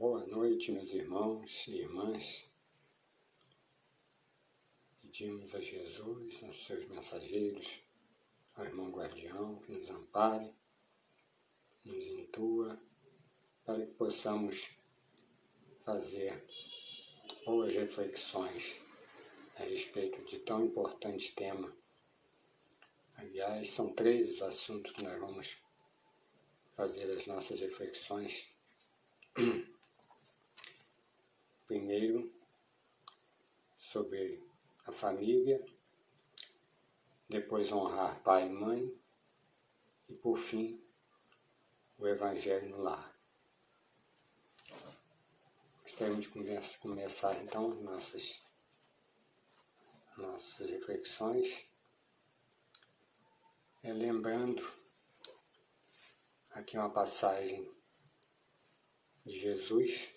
Boa noite, meus irmãos e irmãs. Pedimos a Jesus, aos seus mensageiros, ao irmão guardião, que nos ampare, nos intua, para que possamos fazer boas reflexões a respeito de tão importante tema. Aliás, são 3 os assuntos que nós vamos fazer as nossas reflexões. Primeiro, sobre a família, depois honrar pai e mãe e, por fim, o Evangelho no lar. Gostaríamos de começar, então, nossas reflexões, lembrando aqui uma passagem de Jesus,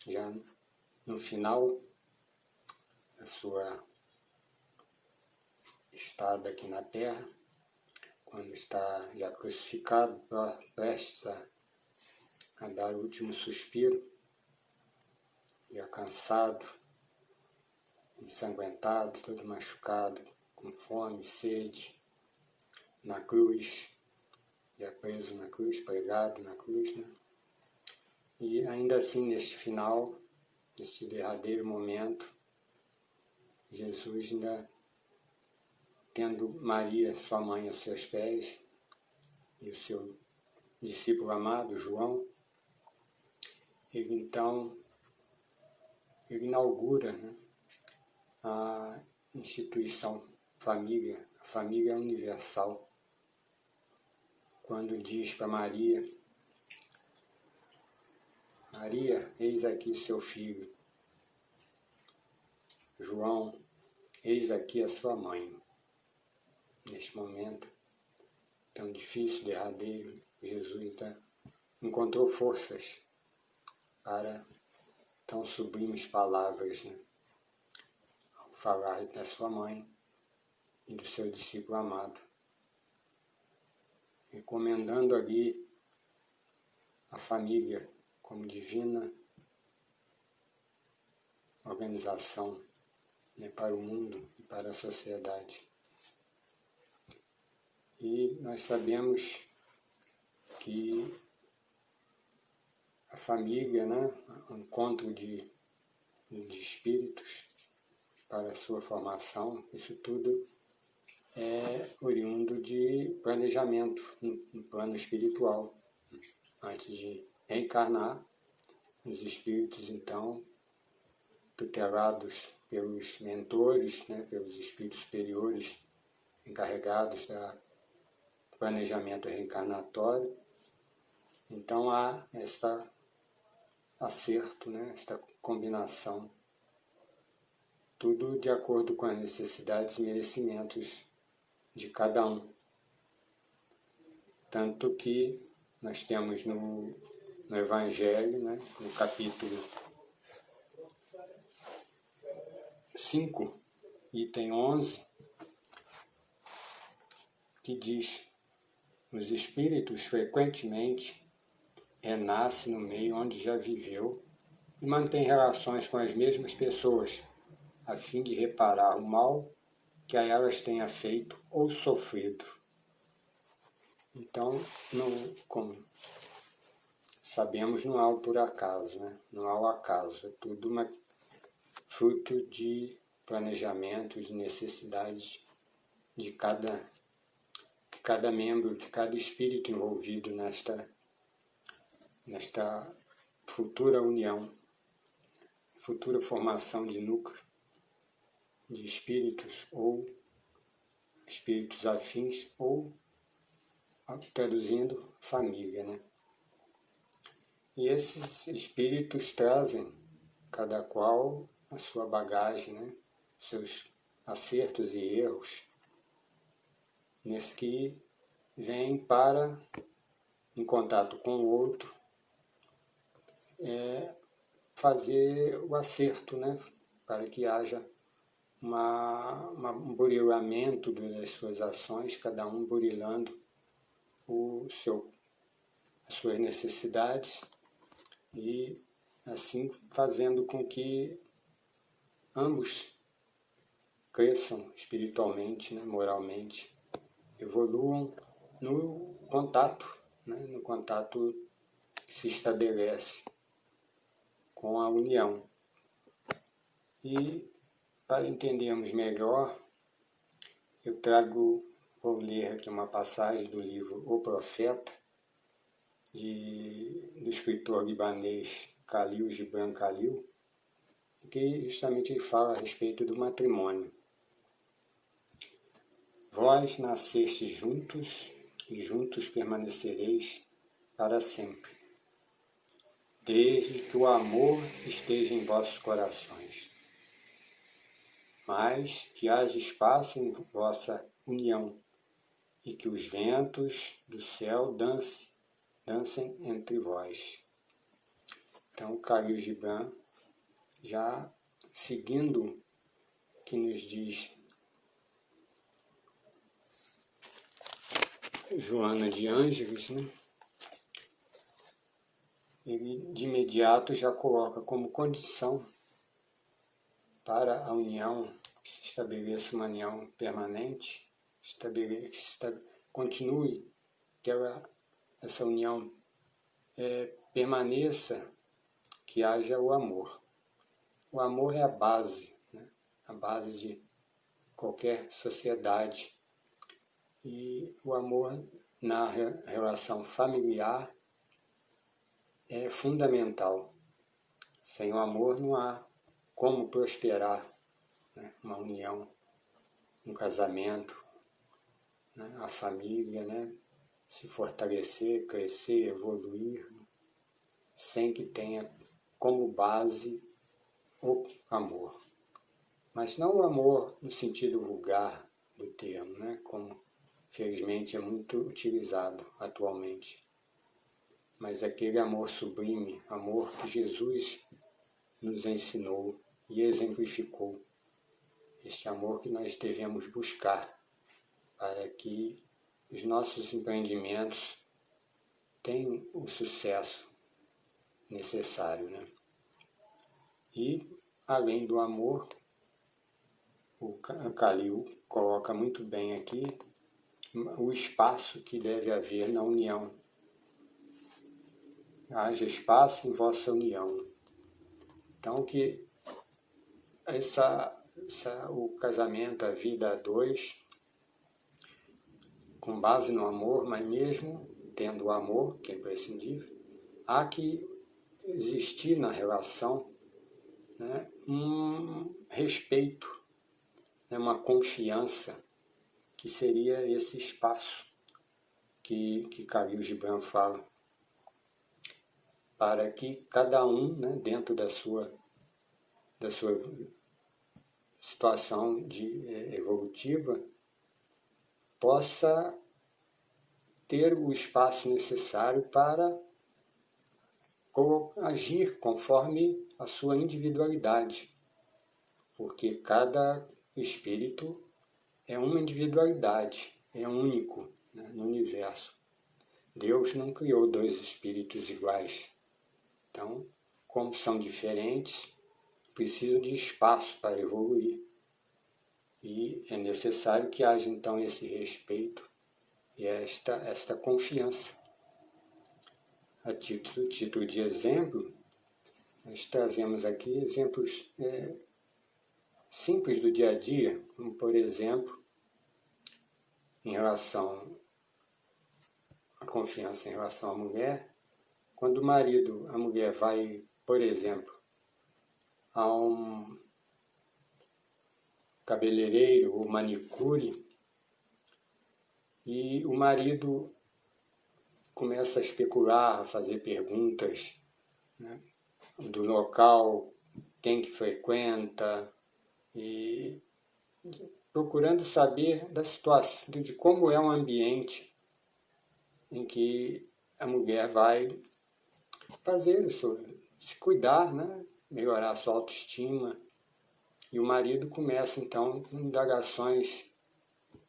já no final da sua estada aqui na Terra, quando está já crucificado, prestes a dar o último suspiro, já cansado, ensanguentado, todo machucado, com fome, sede, na cruz, já preso na cruz, pregado na cruz, né? E ainda assim, neste final, neste derradeiro momento, Jesus ainda tendo Maria, sua mãe, aos seus pés, e o seu discípulo amado, João, ele inaugura, né, a instituição família, a família universal, quando diz para Maria: Maria, eis aqui o seu filho. João, eis aqui a sua mãe. Neste momento tão difícil, derradeiro, Jesus encontrou forças para tão sublimes palavras, né, ao falar da sua mãe e do seu discípulo amado, recomendando ali a família como divina organização, né, para o mundo e para a sociedade. E nós sabemos que a família, né, o encontro de espíritos para a sua formação, isso tudo é oriundo de planejamento no plano espiritual. Antes de reencarnar, os espíritos, então, tutelados pelos mentores, né, pelos espíritos superiores encarregados do planejamento reencarnatório, então há este acerto, né, esta combinação, tudo de acordo com as necessidades e merecimentos de cada um. Tanto que nós temos no Evangelho, né, no capítulo 5, item 11, que diz: os espíritos frequentemente renascem no meio onde já viveu e mantêm relações com as mesmas pessoas, a fim de reparar o mal que a elas tenha feito ou sofrido. Então, como sabemos, não há o por acaso, né? Não há o acaso, é tudo fruto de planejamentos e necessidades de cada membro, de cada espírito envolvido nesta futura união, futura formação de núcleo de espíritos, ou espíritos afins, ou, traduzindo, família, né? E esses espíritos trazem, cada qual, a sua bagagem, né? Seus acertos e erros, nesse que vem para, em contato com o outro, fazer o acerto, né, para que haja um burilamento das suas ações, cada um burilando as suas necessidades e assim fazendo com que ambos cresçam espiritualmente, né, moralmente, evoluam no contato, né, no contato que se estabelece com a união. E para entendermos melhor, vou ler aqui uma passagem do livro O Profeta, do escritor libanês Khalil Gibran Khalil, que justamente ele fala a respeito do matrimônio. Vós nascestes juntos e juntos permanecereis para sempre, desde que o amor esteja em vossos corações. Mas que haja espaço em vossa união e que os ventos do céu dancem entre vós. Então, Khalil Gibran, já seguindo o que nos diz Joana de Ângeles, né? Ele de imediato já coloca como condição para a união, que se estabeleça uma união permanente, continue, que essa união permaneça, que haja o amor. O amor é a base, né? A base de qualquer sociedade. E o amor na relação familiar é fundamental. Sem o amor não há como prosperar, né, uma união, um casamento, né, a família, né, se fortalecer, crescer, evoluir, sem que tenha como base o amor. Mas não o amor no sentido vulgar do termo, né, como felizmente é muito utilizado atualmente. Mas aquele amor sublime, amor que Jesus nos ensinou e exemplificou. Este amor que nós devemos buscar para que os nossos empreendimentos tenham o sucesso necessário, né? E, além do amor, o Khalil coloca muito bem aqui o espaço que deve haver na união. Haja espaço em vossa união. Então, que o casamento, a vida a dois, com base no amor, mas mesmo tendo o amor, que é imprescindível, há que existir na relação, né, um respeito, né, uma confiança, que seria esse espaço que Khalil Gibran fala, para que cada um, né, dentro da sua situação evolutiva, possa ter o espaço necessário para agir conforme a sua individualidade, porque cada espírito é uma individualidade, é único, né, no universo. Deus não criou dois espíritos iguais. Então, como são diferentes, precisam de espaço para evoluir. E é necessário que haja, então, esse respeito e esta confiança. A título de exemplo, nós trazemos aqui exemplos simples do dia a dia, como, por exemplo, em relação à confiança em relação à mulher, quando a mulher vai, por exemplo, a um cabeleireiro ou manicure, e o marido começa a especular, a fazer perguntas, né, do local, quem que frequenta, e procurando saber da situação, de como é o ambiente em que a mulher vai fazer se cuidar, né, melhorar a sua autoestima. E o marido começa, então, com indagações,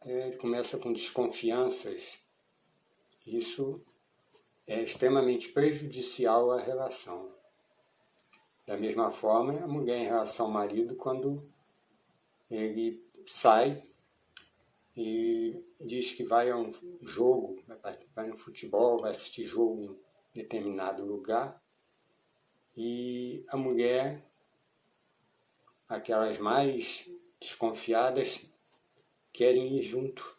ele começa com desconfianças. Isso é extremamente prejudicial à relação. Da mesma forma, a mulher em relação ao marido, quando ele sai e diz que vai a um jogo, vai no futebol, vai assistir jogo em determinado lugar, e a mulher, aquelas mais desconfiadas, querem ir junto.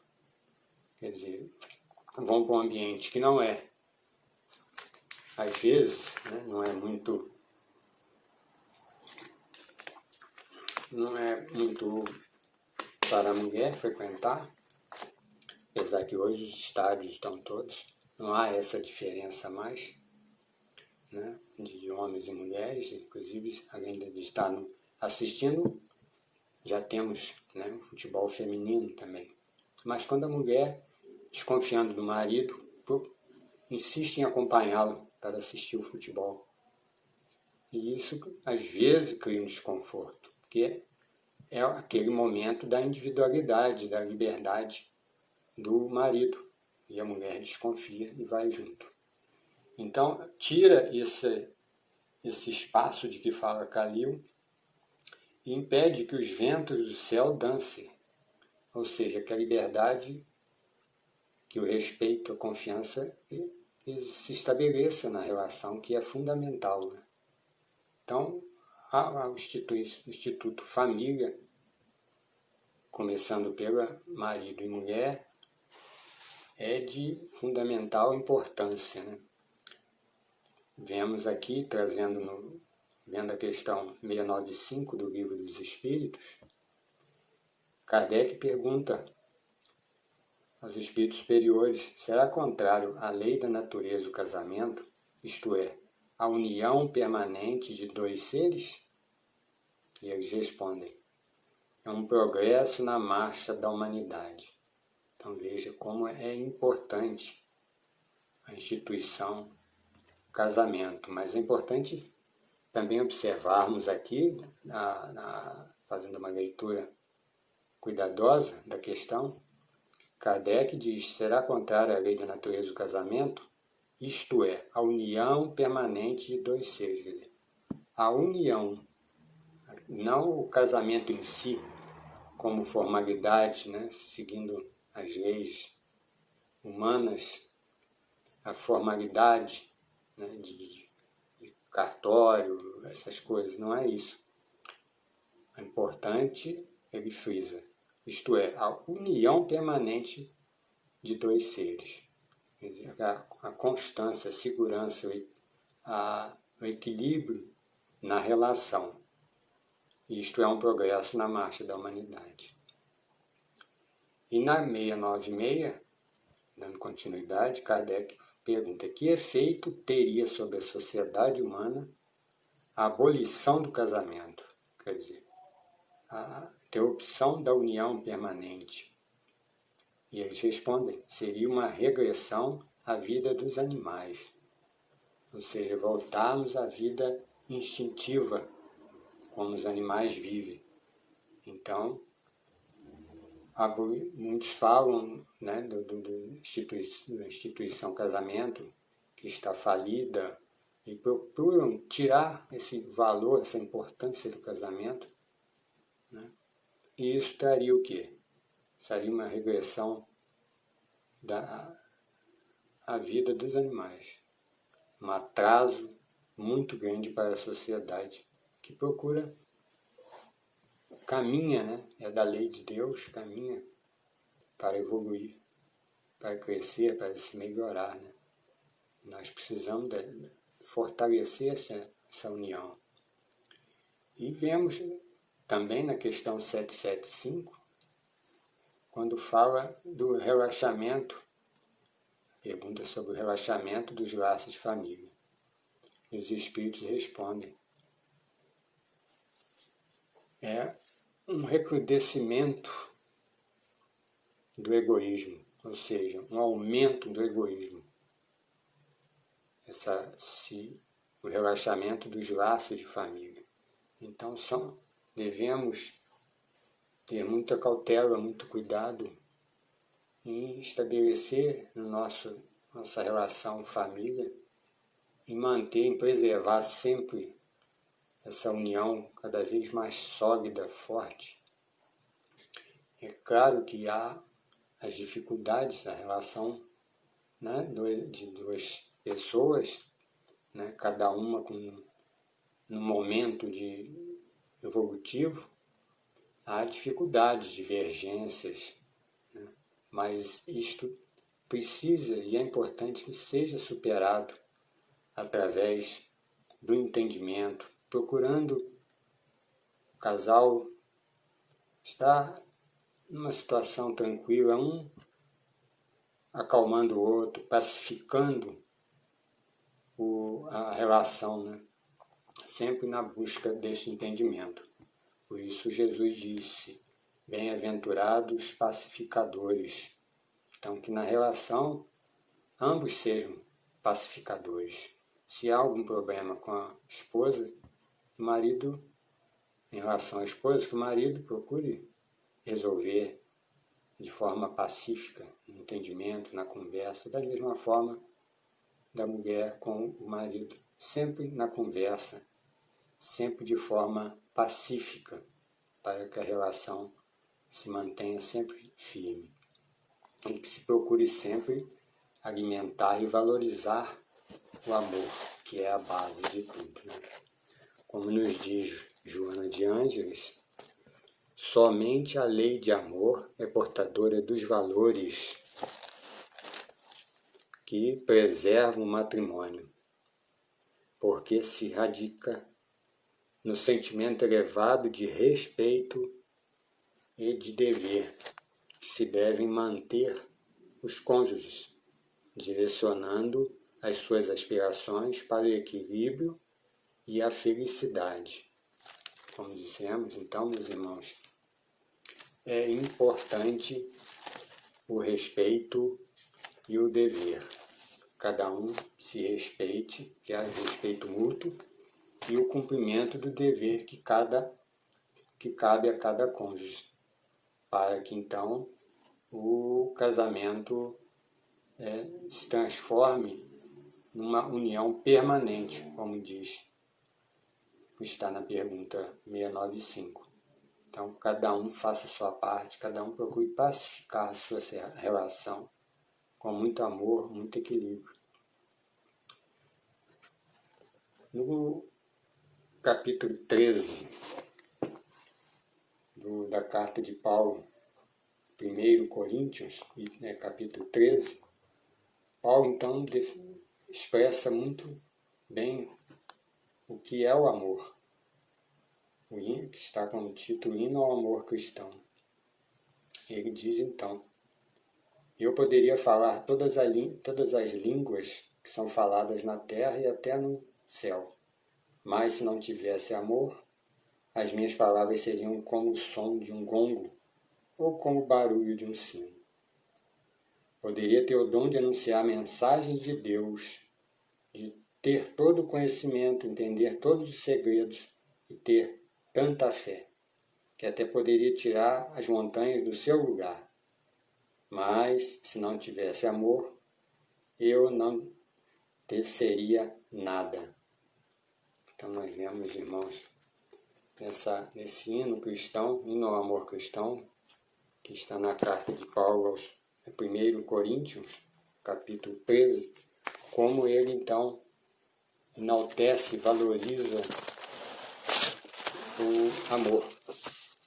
Quer dizer, vão para um ambiente que não é, às vezes, né, não é muito para a mulher frequentar, apesar que hoje os estádios estão todos, não há essa diferença mais, né, de homens e mulheres, inclusive além de estar assistindo, já temos, né, o futebol feminino também. Mas quando a mulher, desconfiando do marido, insiste em acompanhá-lo para assistir o futebol. E isso, às vezes, cria um desconforto, porque é aquele momento da individualidade, da liberdade do marido. E a mulher desconfia e vai junto. Então, tira esse espaço de que fala Khalil e impede que os ventos do céu dancem. Ou seja, que a liberdade, que o respeito, a confiança se estabeleça na relação, que é fundamental, né? Então, o Instituto Família, começando pela marido e mulher, é de fundamental importância, né? Vemos aqui, vendo a questão 695 do Livro dos Espíritos, Kardec pergunta aos espíritos superiores: será contrário à lei da natureza do casamento, isto é, a união permanente de dois seres? E eles respondem: é um progresso na marcha da humanidade. Então veja como é importante a instituição do casamento, mas é importante também observarmos aqui, fazendo uma leitura cuidadosa da questão, Kardec diz: será contrária à lei da natureza do casamento, isto é, a união permanente de dois seres. Quer dizer, a união, não o casamento em si, como formalidade, né, seguindo as leis humanas, a formalidade, né, de cartório, essas coisas, não é isso. É importante, ele frisa, isto é, a união permanente de dois seres. Quer dizer, a constância, a segurança, o equilíbrio na relação. Isto é um progresso na marcha da humanidade. E na 696, dando continuidade, Kardec pergunta: que efeito teria sobre a sociedade humana a abolição do casamento? Quer dizer, a interrupção da união permanente. E eles respondem: seria uma regressão à vida dos animais, ou seja, voltarmos à vida instintiva, como os animais vivem. Então, muitos falam, né, da instituição casamento, que está falida, e procuram tirar esse valor, essa importância do casamento, né? E isso traria o quê? Seria uma regressão à vida dos animais, um atraso muito grande para a sociedade, que caminha, né? É da lei de Deus, caminha para evoluir, para crescer, para se melhorar, né? Nós precisamos fortalecer essa união. E vemos também na questão 775, quando fala do relaxamento, pergunta sobre o relaxamento dos laços de família. E os espíritos respondem: é um recrudescimento do egoísmo, ou seja, um aumento do egoísmo. O relaxamento dos laços de família. Então devemos ter muita cautela, muito cuidado em estabelecer nossa relação família, em manter, em preservar sempre essa união cada vez mais sólida, forte. É claro que há as dificuldades da relação, né, de duas pessoas, né, cada uma num momento evolutivo, há dificuldades, divergências, né, mas isto precisa e é importante que seja superado através do entendimento, procurando o casal estar numa situação tranquila, um acalmando o outro, pacificando a relação, né? Sempre na busca desse entendimento. Por isso Jesus disse, bem-aventurados pacificadores. Então, que na relação ambos sejam pacificadores. Se há algum problema com a esposa, o marido, em relação à esposa, que o marido procure resolver de forma pacífica, no entendimento, na conversa, da mesma forma da mulher com o marido, sempre na conversa, sempre de forma pacífica, para que a relação se mantenha sempre firme. E que se procure sempre alimentar e valorizar o amor, que é a base de tudo, né? Como nos diz Joana de Ângeles, somente a lei de amor é portadora dos valores que preservam o matrimônio, porque se radica no sentimento elevado de respeito e de dever que se devem manter os cônjuges, direcionando as suas aspirações para o equilíbrio e a felicidade. Como dissemos, então, meus irmãos, é importante o respeito e o dever. Cada um se respeite, que haja respeito mútuo, e o cumprimento do dever que cabe a cada cônjuge, para que então o casamento se transforme numa união permanente, como está na pergunta 695. Então, cada um faça a sua parte, cada um procure pacificar a sua relação com muito amor, muito equilíbrio. No capítulo 13 da carta de Paulo, 1 Coríntios, capítulo 13, Paulo então expressa muito bem o que é o amor, que está com o título Hino ao Amor Cristão. Ele diz então, eu poderia falar todas as línguas que são faladas na terra e até no céu, mas se não tivesse amor, as minhas palavras seriam como o som de um gongo ou como o barulho de um sino. Poderia ter o dom de anunciar mensagens de Deus, de ter todo o conhecimento, entender todos os segredos e ter tanta fé, que até poderia tirar as montanhas do seu lugar. Mas, se não tivesse amor, eu não seria nada. Então nós vemos, irmãos, nesse hino cristão, hino ao amor cristão, que está na carta de Paulo aos 1 Coríntios, capítulo 13, como ele então enaltece e valoriza o amor,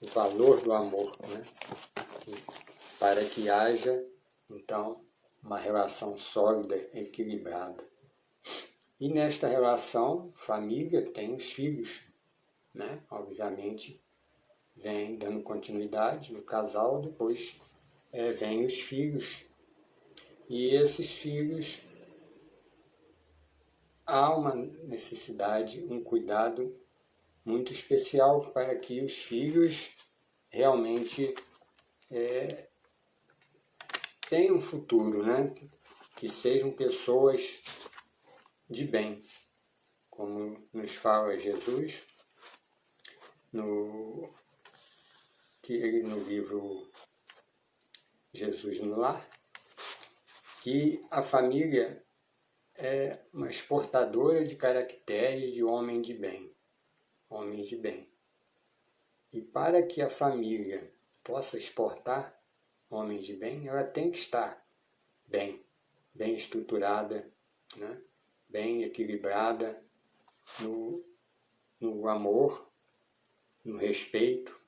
o valor do amor, né? Para que haja então uma relação sólida, equilibrada. E nesta relação, família tem os filhos, né? Obviamente, vem dando continuidade no casal, depois vem os filhos. E esses filhos, há uma necessidade, um cuidado muito especial para que os filhos realmente tenham um futuro, né? Que sejam pessoas de bem, como nos fala Jesus no livro Jesus no Lar, que a família é uma exportadora de caracteres de homem de bem. homens de bem. E para que a família possa exportar homens de bem, ela tem que estar bem estruturada, né? Bem equilibrada no amor, no respeito,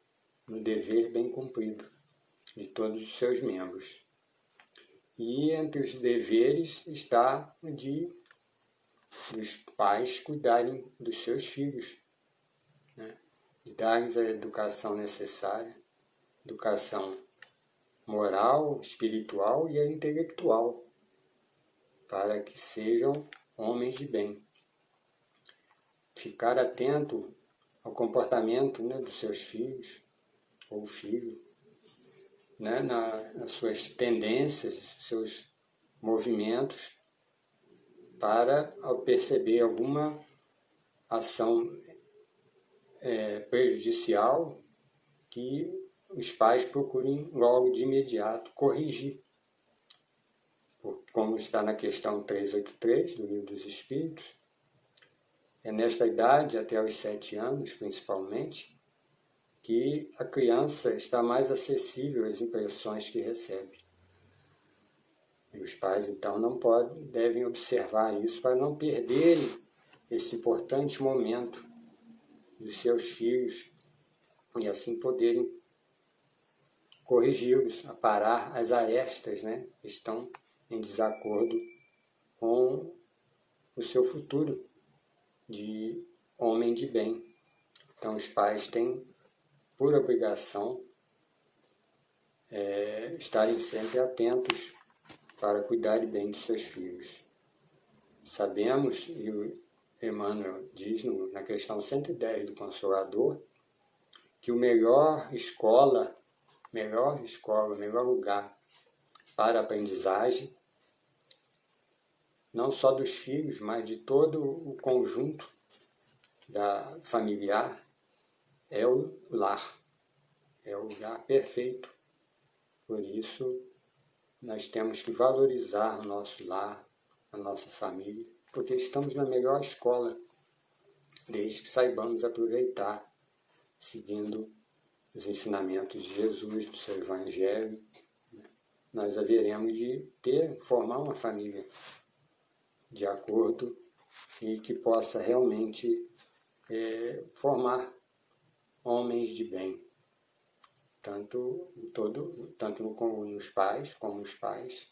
no dever bem cumprido de todos os seus membros. E entre os deveres está o de os pais cuidarem dos seus filhos, né? De dar-lhes a educação necessária, educação moral, espiritual e intelectual, para que sejam homens de bem. Ficar atento ao comportamento, né, dos seus filhos, ou filho, né, nas suas tendências, seus movimentos, para, ao perceber alguma ação prejudicial, que os pais procurem logo de imediato corrigir. Como está na questão 383 do Livro dos Espíritos, é nesta idade, até os 7 anos principalmente, que a criança está mais acessível às impressões que recebe. E os pais, então, devem observar isso para não perderem esse importante momento dos seus filhos e assim poderem corrigi-los, aparar as arestas, né, que estão em desacordo com o seu futuro de homem de bem. Então, os pais têm por obrigação estarem sempre atentos para cuidar bem de seus filhos. Sabemos, e o Emmanuel diz na questão 110 do Consolador, que o melhor escola, o melhor lugar para a aprendizagem, não só dos filhos, mas de todo o conjunto familiar, é o lar. É o lugar perfeito. Por isso, nós temos que valorizar o nosso lar, a nossa família, porque estamos na melhor escola, desde que saibamos aproveitar, seguindo os ensinamentos de Jesus, do seu Evangelho. Nós haveremos de formar uma família de acordo e que possa realmente formar homens de bem, tanto nos pais, como os pais,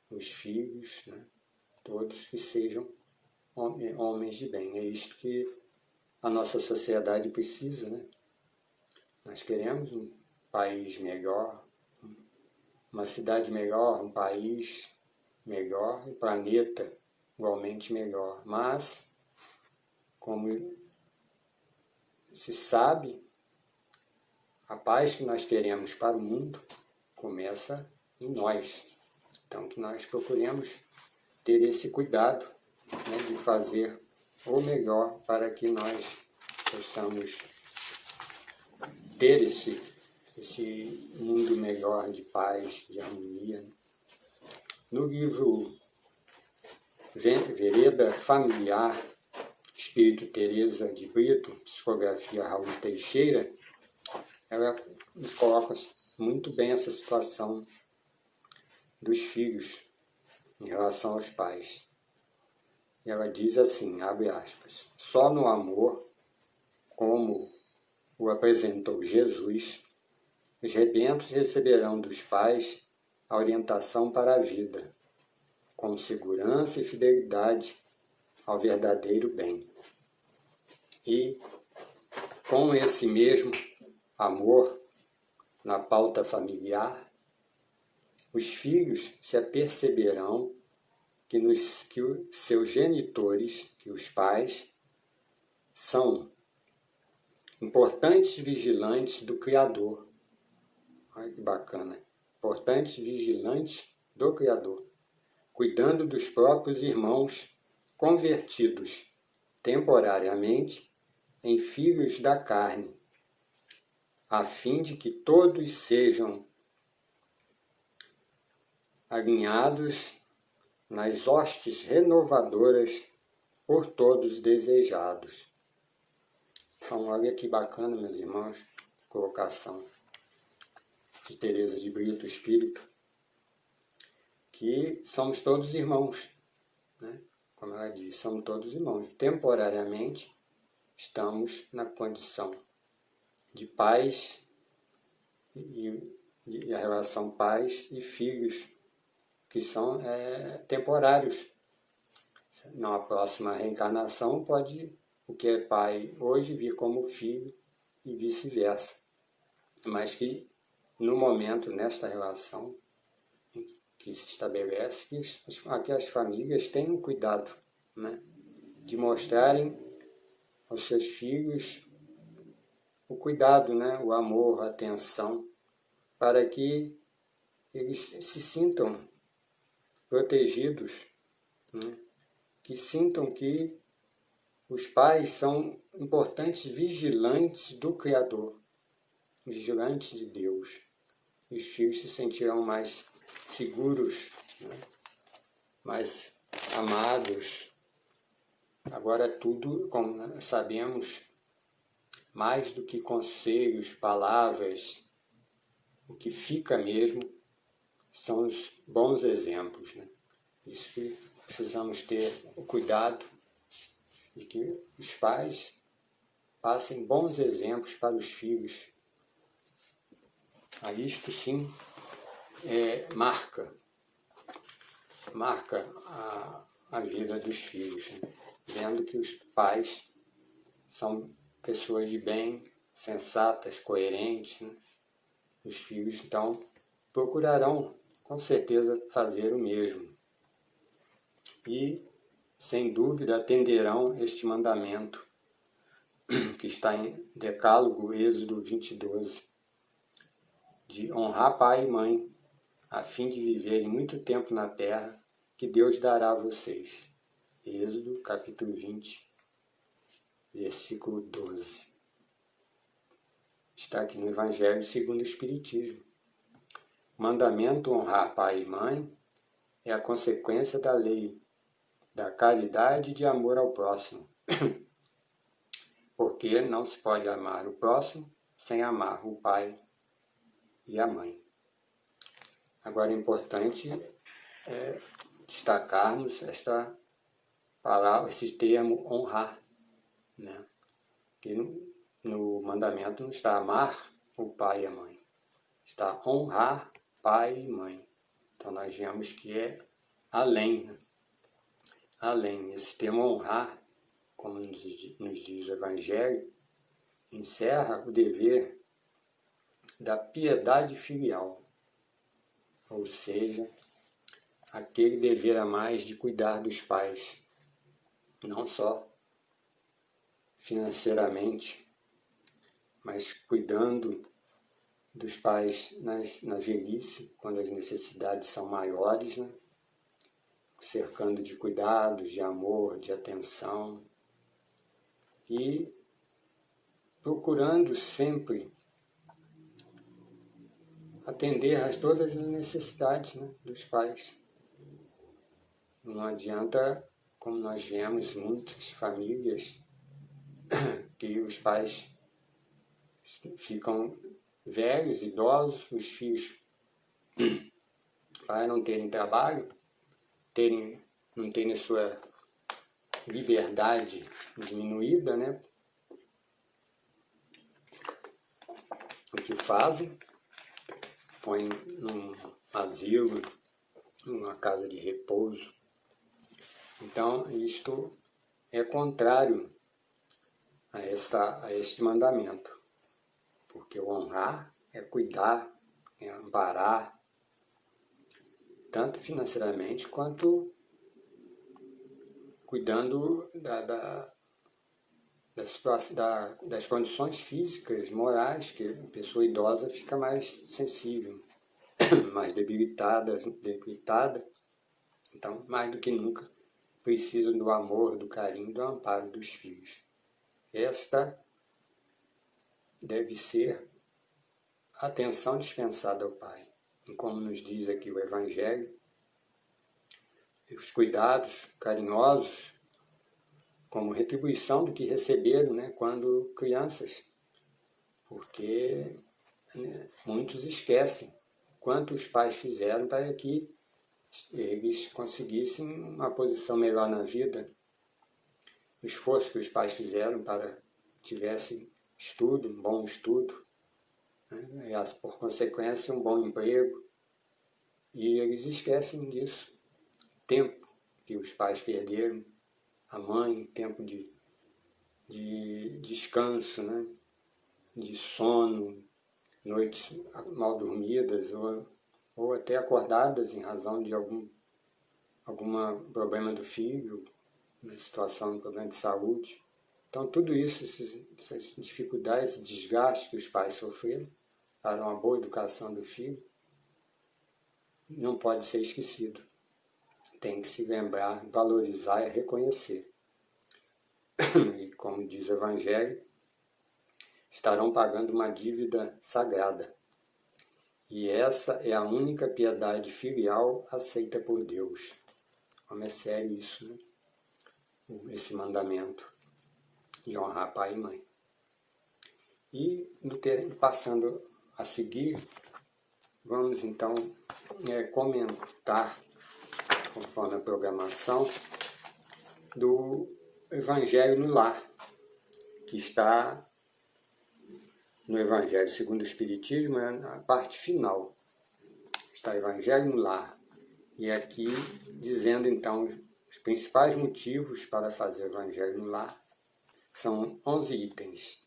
os filhos, né? Todos que sejam homens de bem. É isto que a nossa sociedade precisa, né? Nós queremos um país melhor, uma cidade melhor, um país melhor, um planeta igualmente melhor. Mas, como se sabe, a paz que nós queremos para o mundo começa em nós. Então, que nós procuremos ter esse cuidado, né, de fazer o melhor para que nós possamos ter esse mundo melhor de paz, de harmonia. No livro Vereda Familiar, Espírito Teresa de Brito, psicografia Raul Teixeira, ela nos coloca muito bem essa situação dos filhos em relação aos pais. E ela diz assim, abre aspas, só no amor, como o apresentou Jesus, os rebentos receberão dos pais a orientação para a vida, com segurança e fidelidade ao verdadeiro bem. E, com esse mesmo amor na pauta familiar, os filhos se aperceberão que os seus genitores, que os pais, são importantes vigilantes do Criador. Olha que bacana. Importantes vigilantes do Criador, cuidando dos próprios irmãos convertidos temporariamente em filhos da carne, a fim de que todos sejam alinhados nas hostes renovadoras por todos desejados. Então, olha que bacana, meus irmãos, colocação de Teresa de Brito Espírito, que somos todos irmãos, né? Como ela diz, somos todos irmãos. Temporariamente, estamos na condição de pais e a relação pais e filhos, que são temporários. Na próxima reencarnação pode o que é pai hoje vir como filho e vice-versa. Mas que no momento, nesta relação que se estabelece, que as famílias tenham cuidado, né, de mostrarem aos seus filhos o cuidado, né, o amor, a atenção, para que eles se sintam protegidos, né, que sintam que os pais são importantes vigilantes do Criador, vigilantes de Deus. E os filhos se sentirão mais seguros, né, mais amados. Agora tudo, como sabemos, mais do que conselhos, palavras, o que fica mesmo são os bons exemplos, né? Isso que precisamos ter o cuidado de que os pais passem bons exemplos para os filhos. Isto sim marca a vida dos filhos, né? Vendo que os pais são pessoas de bem, sensatas, coerentes, né? Os filhos, então, procurarão, com certeza, fazer o mesmo. E, sem dúvida, atenderão este mandamento, que está em Decálogo, Êxodo 20:12, de honrar pai e mãe, a fim de viverem muito tempo na terra, que Deus dará a vocês. Êxodo, capítulo 20, versículo 12. Está aqui no Evangelho segundo o Espiritismo. O mandamento honrar pai e mãe é a consequência da lei, da caridade e de amor ao próximo. Porque não se pode amar o próximo sem amar o pai e a mãe. Agora é importante destacarmos esta palavra, esse termo honrar, né? Que no mandamento não está amar o pai e a mãe, está honrar pai e mãe. Então nós vemos que é além, né? Além, esse termo honrar, como nos diz o Evangelho, encerra o dever da piedade filial, ou seja, aquele dever a mais de cuidar dos pais, não só financeiramente, mas cuidando dos pais na velhice, quando as necessidades são maiores, né? Cercando de cuidados, de amor, de atenção, e procurando sempre atender a todas as necessidades, né, dos pais. Não adianta, como nós vemos muitas famílias, que os pais ficam velhos, idosos, os filhos, para não terem trabalho, não terem sua liberdade diminuída, né? O que fazem? Põem num asilo, numa casa de repouso. Então, isto é contrário a este mandamento, porque o honrar é cuidar, é amparar, tanto financeiramente quanto cuidando das condições físicas, morais, que a pessoa idosa fica mais sensível, mais debilitada. Então, mais do que nunca, precisam do amor, do carinho, do amparo dos filhos. Esta deve ser a atenção dispensada ao pai. E como nos diz aqui o Evangelho, os cuidados carinhosos como retribuição do que receberam, né, quando crianças, porque, né, muitos esquecem quanto os pais fizeram para que eles conseguissem uma posição melhor na vida, o esforço que os pais fizeram para que tivessem estudo, um bom estudo, né, e por consequência um bom emprego, e eles esquecem disso. Tempo que os pais perderam, a mãe, tempo de descanso, né, de sono, noites mal dormidas ou até acordadas em razão de algum problema do filho, uma situação, um problema de saúde. Então, tudo isso, essas dificuldades, esse desgaste que os pais sofreram para uma boa educação do filho, não pode ser esquecido. Tem que se lembrar, valorizar e reconhecer. E como diz o Evangelho, estarão pagando uma dívida sagrada. E essa é a única piedade filial aceita por Deus. Como é sério isso, né? Esse mandamento de honrar pai e mãe. E passando a seguir, vamos então comentar, conforme a programação, do Evangelho no Lar, que está no Evangelho segundo o Espiritismo, é a parte final. Está o Evangelho no Lar. E aqui dizendo então os principais motivos para fazer o Evangelho no Lar. São 11 itens.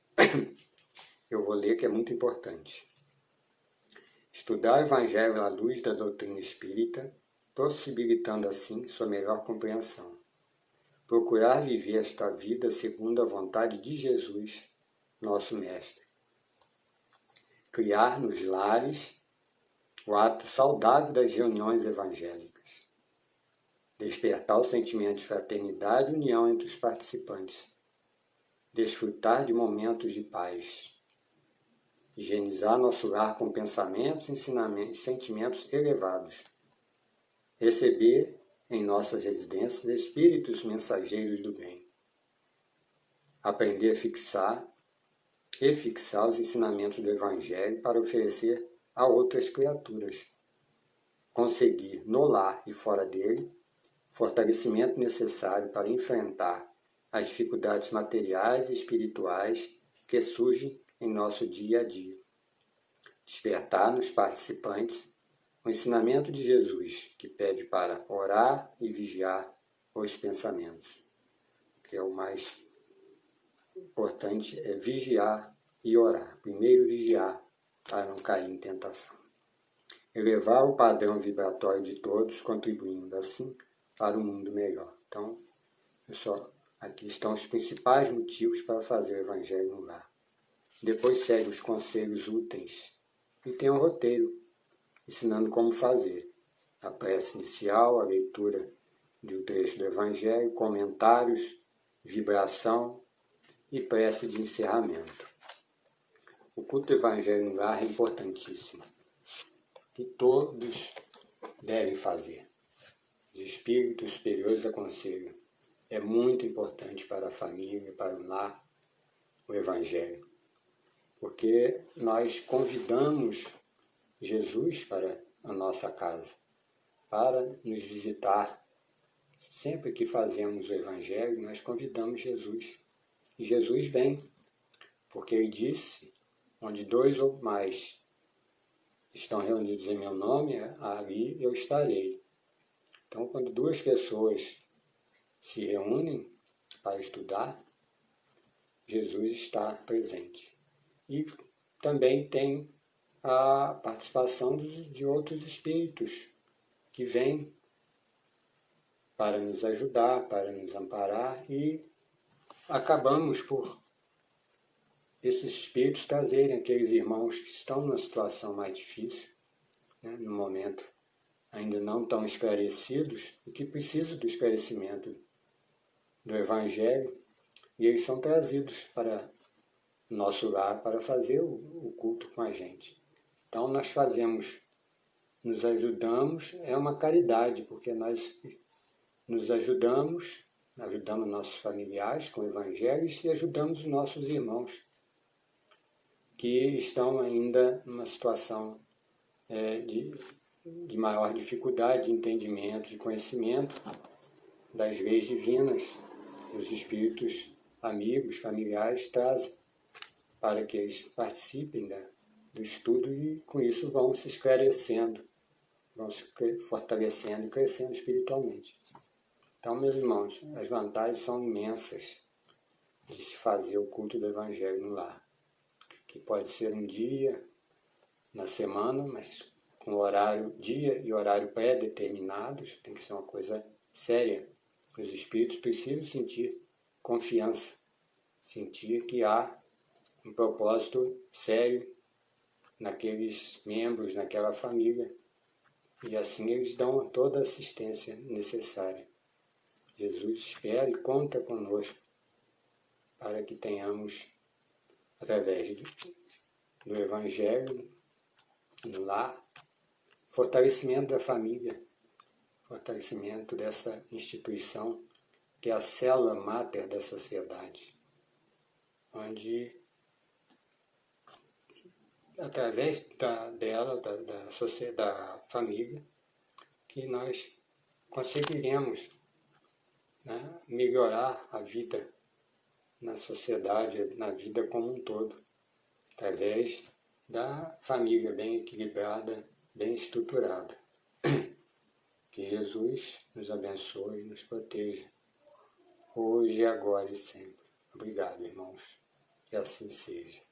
Eu vou ler, que é muito importante. Estudar o Evangelho à luz da doutrina espírita, possibilitando assim sua melhor compreensão. Procurar viver esta vida segundo a vontade de Jesus, nosso Mestre. Criar nos lares o hábito saudável das reuniões evangélicas. Despertar o sentimento de fraternidade e união entre os participantes. Desfrutar de momentos de paz. Higienizar nosso lar com pensamentos, ensinamentos e sentimentos elevados. Receber em nossas residências espíritos mensageiros do bem. Aprender a fixar os ensinamentos do Evangelho para oferecer a outras criaturas. Conseguir, no lar e fora dele, fortalecimento necessário para enfrentar as dificuldades materiais e espirituais que surgem em nosso dia a dia. Despertar nos participantes o ensinamento de Jesus, que pede para orar e vigiar os pensamentos. Que é o mais importante, é vigiar e orar. Primeiro vigiar, para não cair em tentação. Elevar o padrão vibratório de todos, contribuindo assim para um mundo melhor. Então, aqui estão os principais motivos para fazer o Evangelho no lar. Depois segue os conselhos úteis e tem um roteiro ensinando como fazer. A prece inicial, a leitura de um trecho do Evangelho, comentários, vibração e prece de encerramento. O culto do Evangelho no lar é importantíssimo, que todos devem fazer. Os espíritos superiores aconselham. É muito importante para a família, para o lar, o Evangelho, porque nós convidamos Jesus para a nossa casa, para nos visitar. Sempre que fazemos o Evangelho, nós convidamos Jesus. E Jesus vem, porque Ele disse, onde 2 ou mais estão reunidos em meu nome, ali eu estarei. Então, quando 2 pessoas se reúnem para estudar, Jesus está presente. E também tem a participação de outros espíritos que vêm para nos ajudar, para nos amparar, e acabamos por esses espíritos trazerem aqueles irmãos que estão numa situação mais difícil, né, no momento ainda não tão esclarecidos e que precisam do esclarecimento do Evangelho, e eles são trazidos para o nosso lar para fazer o culto com a gente. Então nós fazemos, nos ajudamos, é uma caridade, porque nós nos ajudamos ajudamos nossos familiares com evangelhos e ajudamos os nossos irmãos que estão ainda numa situação de maior dificuldade de entendimento, de conhecimento das leis divinas que os espíritos amigos, familiares trazem para que eles participem do estudo e com isso vão se esclarecendo, vão se fortalecendo e crescendo espiritualmente. Então, meus irmãos, as vantagens são imensas de se fazer o culto do Evangelho no lar, que pode ser um dia na semana, mas com horário, dia e horário pré-determinados, tem que ser uma coisa séria. Os espíritos precisam sentir confiança, sentir que há um propósito sério naqueles membros, naquela família, e assim eles dão toda a assistência necessária. Jesus espera e conta conosco para que tenhamos, através do Evangelho, no lar, fortalecimento da família, fortalecimento dessa instituição que é a célula máter da sociedade, onde, através da família, que nós conseguiremos, né, melhorar a vida na sociedade, na vida como um todo, através da família bem equilibrada, bem estruturada. Que Jesus nos abençoe e nos proteja, hoje, agora e sempre. Obrigado, irmãos. Que assim seja.